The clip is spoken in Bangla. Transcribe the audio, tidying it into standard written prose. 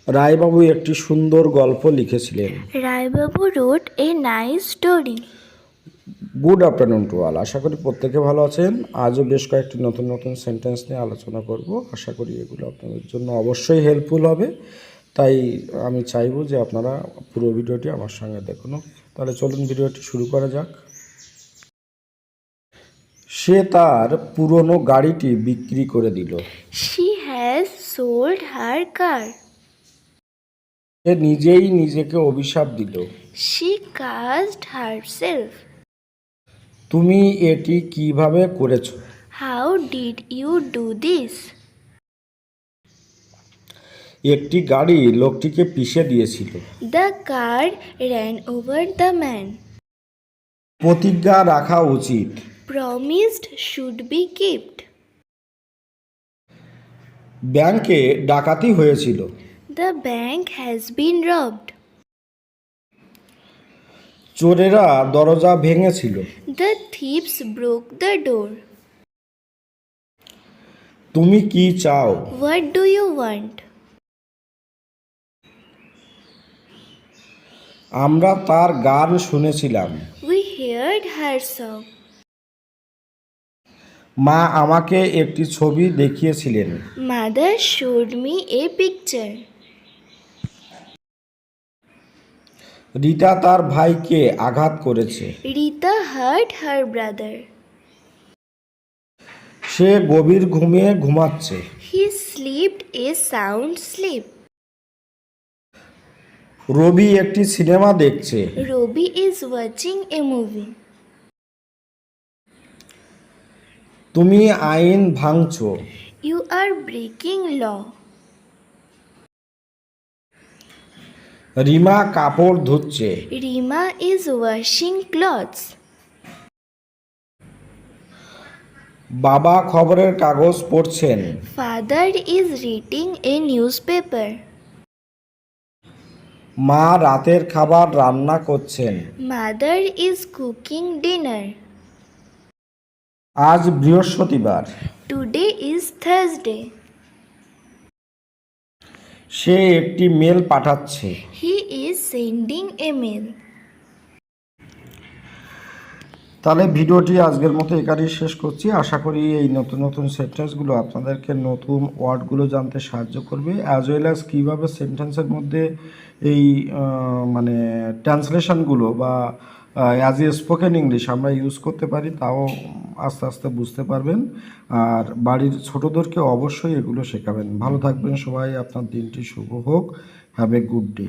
রায়বাবু একটি সুন্দর গল্প লিখেছিলেন। রায়বাবু wrote a nice story. Good afternoon to all. আশা করি প্রত্যেকে ভালো আছেন। আজও বেশ কয়েকটি নতুন নতুন সেন্টেন্স নিয়ে আলোচনা করব। আশা করি এগুলো আপনাদের জন্য অবশ্যই হেল্পফুল হবে। তাই আমি চাইবো যে আপনারা পুরো ভিডিওটি আমার সঙ্গে দেখুন। তাহলে চলুন ভিডিওটি শুরু করা যাক। সে তার পুরনো গাড়িটি বিক্রি করে দিল। She has sold her car. সে নিজেই নিজেকে অভিশাপ দিল। She cursed herself. তুমি এটি কিভাবে করেছো? How did you do this? একটি গাড়ি লোকটিকে পিষে দিয়েছিল। The car ran over the man. প্রতিজ্ঞা রাখা উচিত। Promised should be kept. ব্যাংকে ডাকাতি হয়েছিল। The bank has been robbed. চোরেরা দরজা ভেঙেছিল। The thieves broke the door. তুমি কি চাও? What do you want? আমরা তার গান শুনেছিলাম। We heard her song. মা আমাকে একটি ছবি দেখিয়েছিলেন। Mother showed me a picture. Rita তার ভাইকে আঘাত করেছে। Rita hurt her brother. সে গভীর ঘুমে ঘুমাচ্ছে। He slept a sound sleep. রবি একটি সিনেমা দেখছে। Robbie is watching a movie. তুমি আইন ভাঙছো। You are breaking law. Rima কাপড় ধুচ্ছে। Rima is washing clothes. বাবা খবরের কাগজ পড়ছেন। Father is reading a newspaper. মা রাতের খাবার রান্না করছেন। Mother is cooking dinner. আজ বৃহস্পতিবার। Today is Thursday. সে একটি মেল পাঠাচ্ছে। He is sending a mail. তাহলে ভিডিওটি আজকের মতো এখানেই শেষ করছি। আশা করি এই নতুন নতুন সেন্টেন্সগুলো আপনাদেরকে নতুন ওয়ার্ডগুলো জানতে সাহায্য করবে, অ্যাজ ওয়েল অ্যাজ কীভাবে সেন্টেন্সের মধ্যে এই মানে ট্রান্সলেশনগুলো বা অ্যাজ এ স্পোকেন ইংলিশ আমরা ইউজ করতে পারি, তাও আস্তে আস্তে বুঝতে পারবেন। আর বাড়ির ছোটোদেরকে অবশ্যই এগুলো শেখাবেন। ভালো থাকবেন সবাই, আপনার দিনটি শুভ হোক। Have a good day.